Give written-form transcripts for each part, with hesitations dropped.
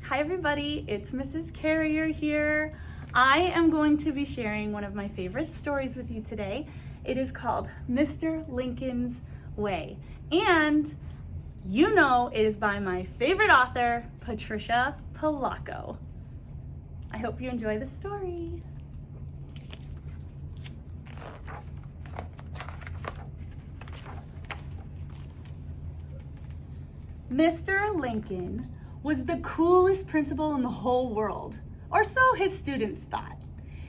Hi everybody, it's Mrs. Carrier here. I am going to be sharing one of my favorite stories with you today. It is called Mr. Lincoln's Way. And you know it is by my favorite author, Patricia Polacco. I hope you enjoy the story. Mr. Lincoln was the coolest principal in the whole world, or so his students thought.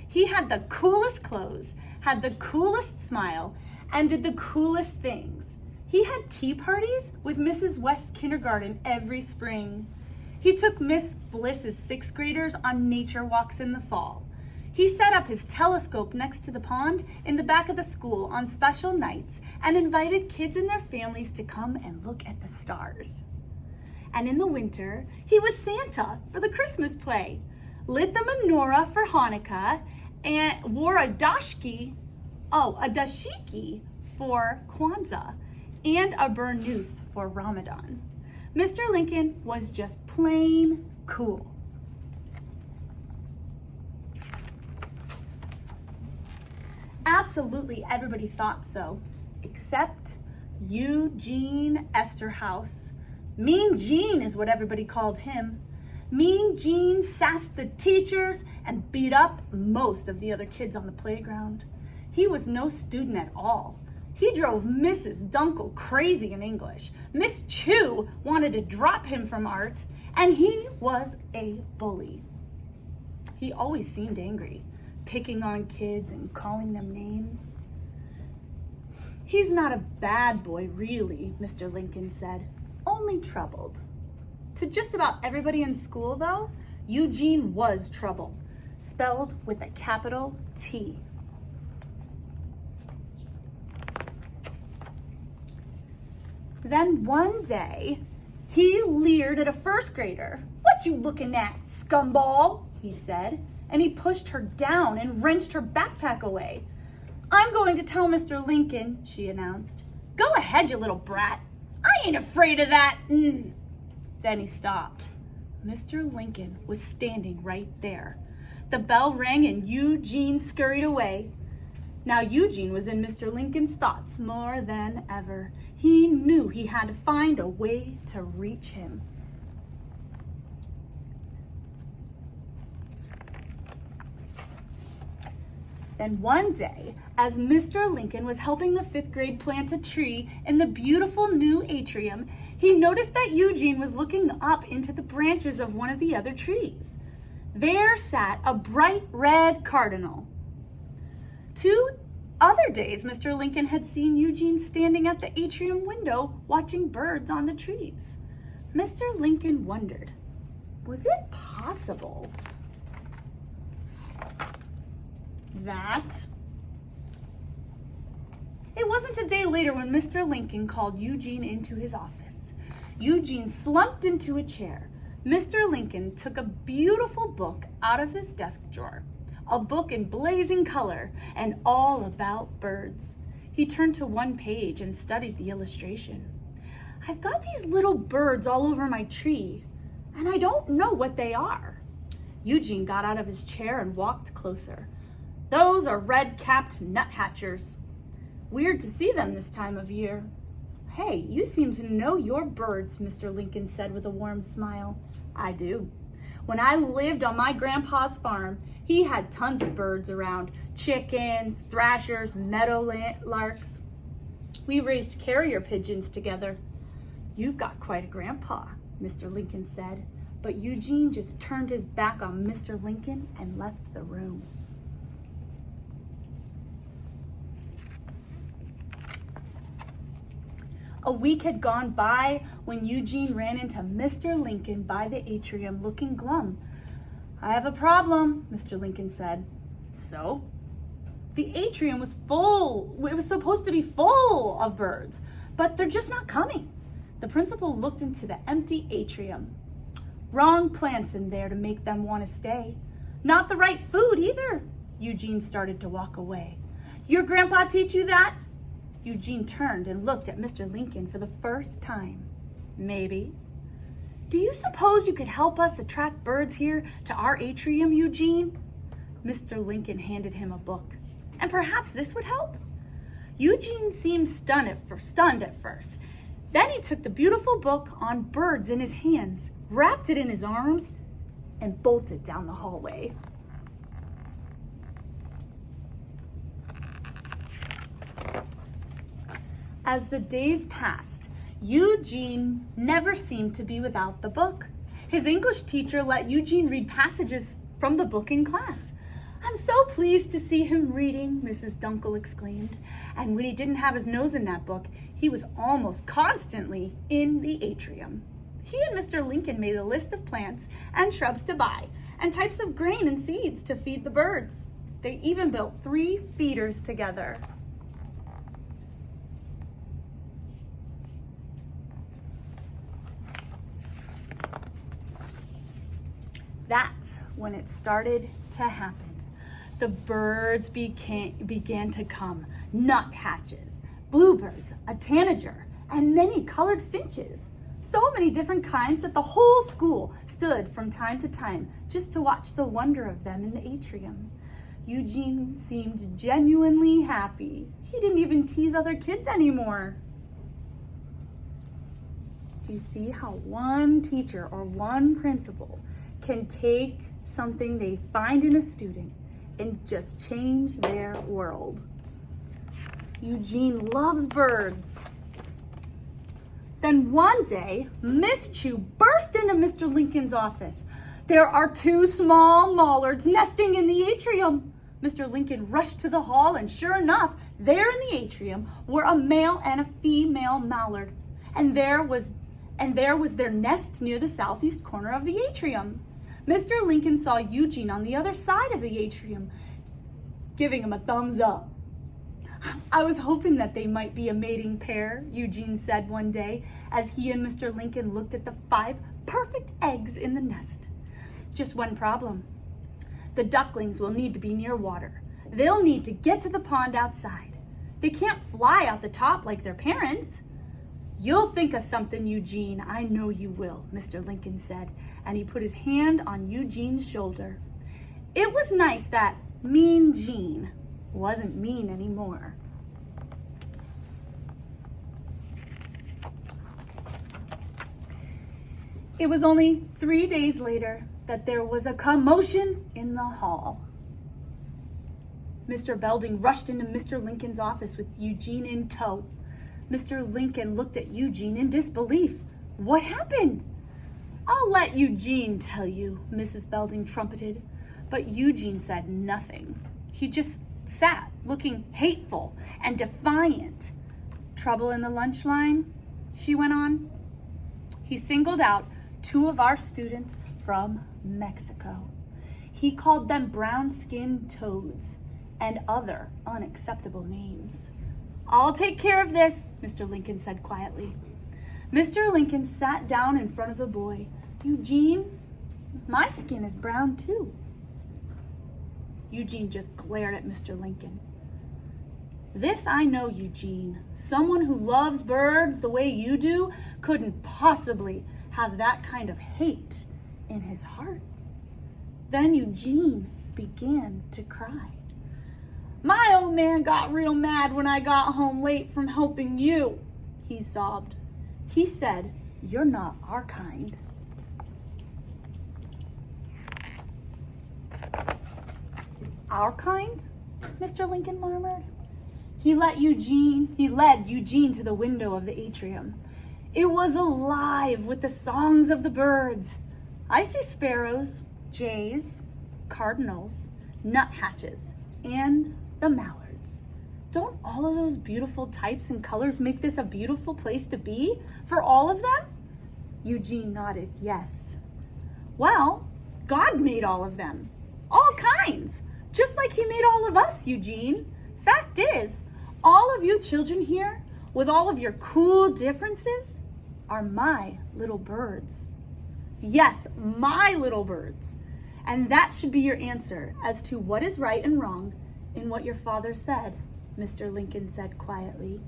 He had the coolest clothes, had the coolest smile, and did the coolest things. He had tea parties with Mrs. West's kindergarten every spring. He took Miss Bliss's sixth graders on nature walks in the fall. He set up his telescope next to the pond in the back of the school on special nights and invited kids and their families to come and look at the stars. And in the winter, he was Santa for the Christmas play, lit the menorah for Hanukkah, and wore a dashiki for Kwanzaa, and a burnous for Ramadan. Mr. Lincoln was just plain cool. Absolutely everybody thought so, except Eugene Esterhaus. Mean Gene is what everybody called him. Mean Gene sassed the teachers and beat up most of the other kids on the playground. He was no student at all. He drove Mrs. Dunkel crazy in English. Miss Chu wanted to drop him from art, and he was a bully. He always seemed angry, picking on kids and calling them names. He's not a bad boy, really, Mr. Lincoln said. Only troubled. To just about everybody in school, though, Eugene was trouble, spelled with a capital T. Then one day, he leered at a first grader. "What you looking at, scumball?" he said, and he pushed her down and wrenched her backpack away. "I'm going to tell Mr. Lincoln," she announced. "Go ahead, you little brat. I ain't afraid of that." Then he stopped. Mr. Lincoln was standing right there. The bell rang and Eugene scurried away. Now Eugene was in Mr. Lincoln's thoughts more than ever. He knew he had to find a way to reach him. Then one day, as Mr. Lincoln was helping the fifth grade plant a tree in the beautiful new atrium, he noticed that Eugene was looking up into the branches of one of the other trees. There sat a bright red cardinal. 2 other days, Mr. Lincoln had seen Eugene standing at the atrium window watching birds on the trees. Mr. Lincoln wondered, was it possible that... It wasn't a day later when Mr. Lincoln called Eugene into his office. Eugene slumped into a chair. Mr. Lincoln took a beautiful book out of his desk drawer, a book in blazing color and all about birds. He turned to one page and studied the illustration. "I've got these little birds all over my tree, and I don't know what they are." Eugene got out of his chair and walked closer. "Those are red-capped nuthatchers. Weird to see them this time of year." "Hey, you seem to know your birds," Mr. Lincoln said with a warm smile. "I do. When I lived on my grandpa's farm, he had tons of birds around. Chickens, thrashers, meadowlarks. We raised carrier pigeons together." "You've got quite a grandpa," Mr. Lincoln said. But Eugene just turned his back on Mr. Lincoln and left the room. A week had gone by when Eugene ran into Mr. Lincoln by the atrium looking glum. "I have a problem," Mr. Lincoln said. "So?" "The atrium was full. It was supposed to be full of birds, but they're just not coming." The principal looked into the empty atrium. "Wrong plants in there to make them want to stay. Not the right food either." Eugene started to walk away. "Your grandpa teach you that?" Eugene turned and looked at Mr. Lincoln for the first time. "Maybe." "Do you suppose you could help us attract birds here to our atrium, Eugene?" Mr. Lincoln handed him a book. "And perhaps this would help?" Eugene seemed stunned at first. Then he took the beautiful book on birds in his hands, wrapped it in his arms, and bolted down the hallway. As the days passed, Eugene never seemed to be without the book. His English teacher let Eugene read passages from the book in class. "I'm so pleased to see him reading," Mrs. Dunkel exclaimed. And when he didn't have his nose in that book, he was almost constantly in the atrium. He and Mr. Lincoln made a list of plants and shrubs to buy, and types of grain and seeds to feed the birds. They even built 3 feeders together. That's when it started to happen. The birds began to come. Nuthatches, bluebirds, a tanager, and many colored finches. So many different kinds that the whole school stood from time to time just to watch the wonder of them in the atrium. Eugene seemed genuinely happy. He didn't even tease other kids anymore. Do you see how one teacher or one principal can take something they find in a student and just change their world? Eugene loves birds. Then one day, Miss Chu burst into Mr. Lincoln's office. "There are 2 small mallards nesting in the atrium." Mr. Lincoln rushed to the hall, and sure enough, there in the atrium were a male and a female mallard. And there was their nest near the southeast corner of the atrium. Mr. Lincoln saw Eugene on the other side of the atrium, giving him a thumbs up. "I was hoping that they might be a mating pair," Eugene said one day as he and Mr. Lincoln looked at the 5 perfect eggs in the nest. "Just one problem. The ducklings will need to be near water. They'll need to get to the pond outside. They can't fly out the top like their parents." "You'll think of something, Eugene. I know you will," Mr. Lincoln said, and he put his hand on Eugene's shoulder. It was nice that Mean Gene wasn't mean anymore. It was only 3 days later that there was a commotion in the hall. Mr. Belding rushed into Mr. Lincoln's office with Eugene in tow. Mr. Lincoln looked at Eugene in disbelief. "What happened?" "I'll let Eugene tell you," Mrs. Belding trumpeted. But Eugene said nothing. He just sat, looking hateful and defiant. "Trouble in the lunch line?" she went on. "He singled out 2 of our students from Mexico. He called them brown-skinned toads and other unacceptable names." "I'll take care of this," Mr. Lincoln said quietly. Mr. Lincoln sat down in front of the boy. "Eugene, my skin is brown too." Eugene just glared at Mr. Lincoln. "This I know, Eugene. Someone who loves birds the way you do couldn't possibly have that kind of hate in his heart." Then Eugene began to cry. "My old man got real mad when I got home late from helping you," he sobbed. "He said, 'You're not our kind.'" "Our kind?" Mr. Lincoln murmured. He led Eugene to the window of the atrium. It was alive with the songs of the birds. "I see sparrows, jays, cardinals, nuthatches, and the mallards. Don't all of those beautiful types and colors make this a beautiful place to be for all of them?" Eugene nodded yes. "Well, God made all of them, all kinds, just like he made all of us, Eugene. Fact is, all of you children here, with all of your cool differences, are my little birds. Yes, my little birds. And that should be your answer as to what is right and wrong in what your father said," Mr. Lincoln said quietly.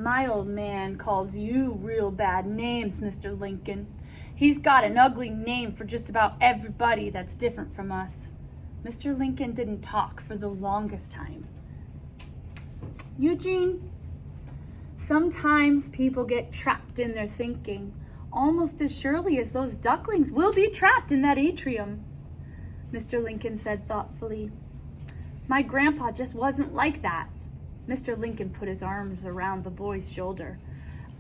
My old man calls you real bad names, Mr. Lincoln. He's got an ugly name for just about everybody that's different from us. Mr. Lincoln didn't talk for the longest time. Eugene, sometimes people get trapped in their thinking, almost as surely as those ducklings will be trapped in that atrium. Mr. Lincoln said thoughtfully. My grandpa just wasn't like that. Mr. Lincoln put his arms around the boy's shoulder.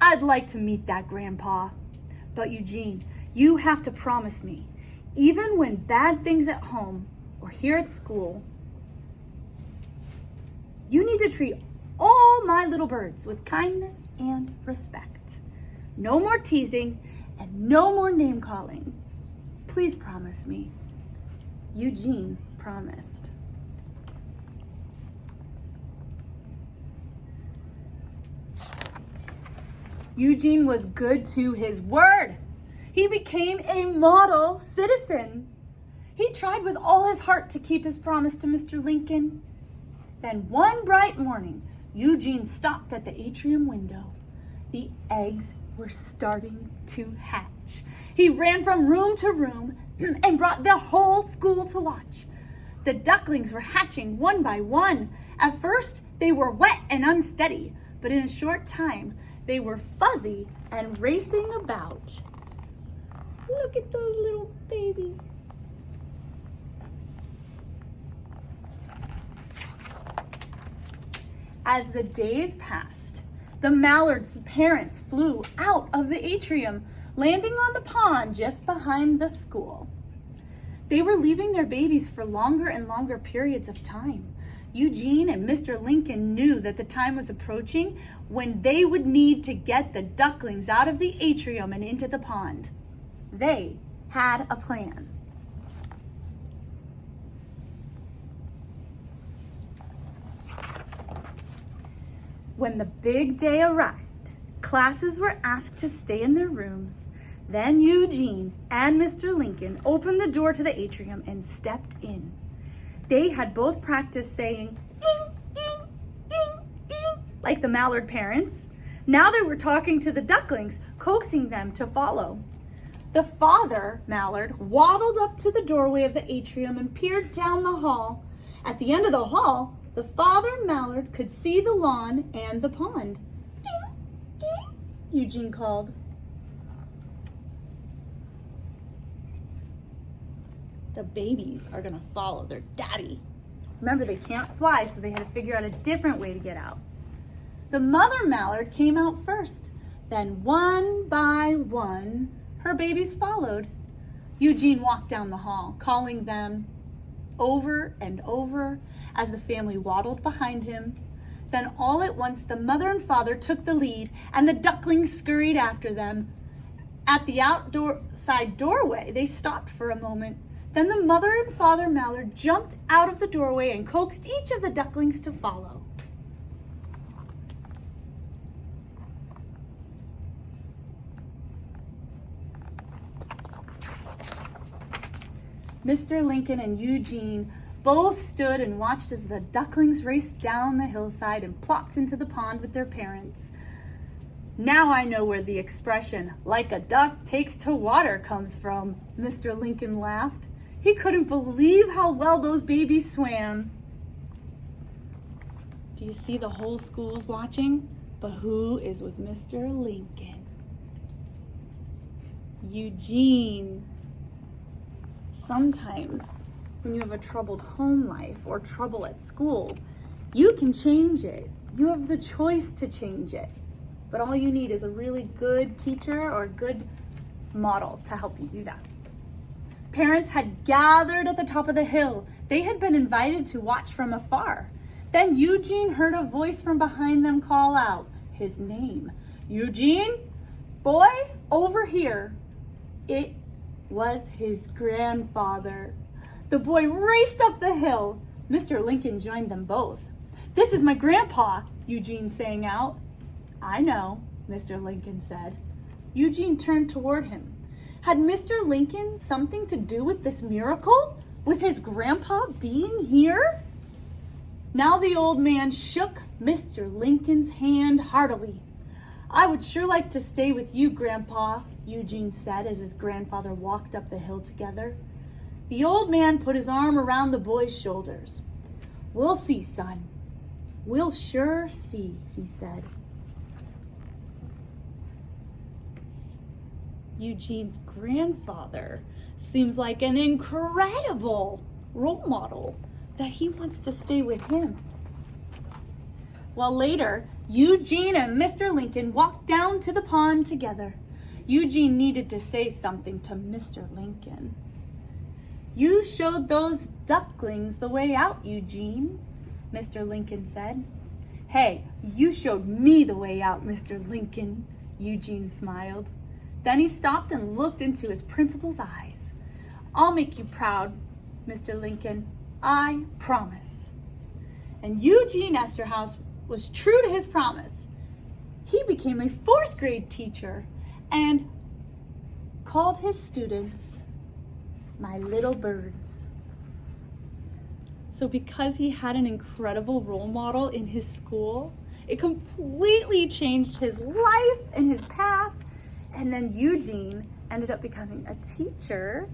I'd like to meet that grandpa. But Eugene, you have to promise me, even when bad things at home or here at school, you need to treat all my little birds with kindness and respect. No more teasing and no more name calling. Please promise me. Eugene promised. Eugene was good to his word. He became a model citizen. He tried with all his heart to keep his promise to Mr. Lincoln. Then one bright morning, Eugene stopped at the atrium window. The eggs were starting to hatch. He ran from room to room and brought the whole school to watch. The ducklings were hatching one by one. At first, they were wet and unsteady, but in a short time, they were fuzzy and racing about. Look at those little babies. As the days passed, the mallards' parents flew out of the atrium, landing on the pond just behind the school. They were leaving their babies for longer and longer periods of time. Eugene and Mr. Lincoln knew that the time was approaching when they would need to get the ducklings out of the atrium and into the pond. They had a plan. When the big day arrived, classes were asked to stay in their rooms. Then Eugene and Mr. Lincoln opened the door to the atrium and stepped in. They had both practiced saying, "Ding, ding, ding, ding," like the mallard parents. Now they were talking to the ducklings, coaxing them to follow. The father mallard waddled up to the doorway of the atrium and peered down the hall. At the end of the hall, the father mallard could see the lawn and the pond. "Ding, ding," Eugene called. The babies are gonna follow their daddy. Remember, they can't fly, so they had to figure out a different way to get out. The mother mallard came out first. Then one by one, her babies followed. Eugene walked down the hall, calling them over and over as the family waddled behind him. Then all at once, the mother and father took the lead, and the ducklings scurried after them. At the outside doorway, they stopped for a moment. Then the mother and father mallard jumped out of the doorway and coaxed each of the ducklings to follow. Mr. Lincoln and Eugene both stood and watched as the ducklings raced down the hillside and plopped into the pond with their parents. Now I know where the expression, "like a duck takes to water," comes from, Mr. Lincoln laughed. He couldn't believe how well those babies swam. Do you see the whole school's watching? But who is with Mr. Lincoln? Eugene. Sometimes when you have a troubled home life or trouble at school, you can change it. You have the choice to change it. But all you need is a really good teacher or a good model to help you do that. Parents had gathered at the top of the hill. They had been invited to watch from afar. Then Eugene heard a voice from behind them call out his name. "Eugene, boy, over here." It was his grandfather. The boy raced up the hill. Mr. Lincoln joined them both. "This is my grandpa," Eugene sang out. "I know," Mr. Lincoln said. Eugene turned toward him. Had Mr. Lincoln something to do with this miracle? With his grandpa being here? Now the old man shook Mr. Lincoln's hand heartily. I would sure like to stay with you, Grandpa, Eugene said as his grandfather walked up the hill together. The old man put his arm around the boy's shoulders. We'll see, son. We'll sure see, he said. Eugene's grandfather seems like an incredible role model that he wants to stay with him. Well, later, Eugene and Mr. Lincoln walked down to the pond together. Eugene needed to say something to Mr. Lincoln. You showed those ducklings the way out, Eugene, Mr. Lincoln said. Hey, you showed me the way out, Mr. Lincoln, Eugene smiled. Then he stopped and looked into his principal's eyes. I'll make you proud, Mr. Lincoln. I promise. And Eugene Esterhaus was true to his promise. He became a 4th grade teacher and called his students my little birds. So because he had an incredible role model in his school, it completely changed his life and his path. And then Eugene ended up becoming a teacher,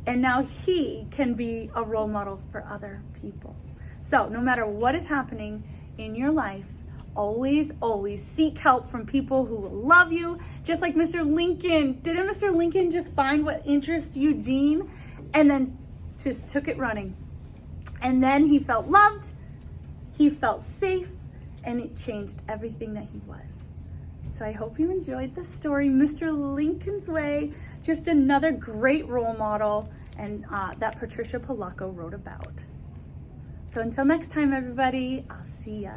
and now he can be a role model for other people. So no matter what is happening in your life, always, always seek help from people who will love you, just like Mr. Lincoln. Didn't Mr. Lincoln just find what interests Eugene and then just took it running? And then he felt loved, he felt safe, and it changed everything that he was. So I hope you enjoyed the story, Mr. Lincoln's Way, just another great role model and that Patricia Polacco wrote about. So until next time, everybody, I'll see ya.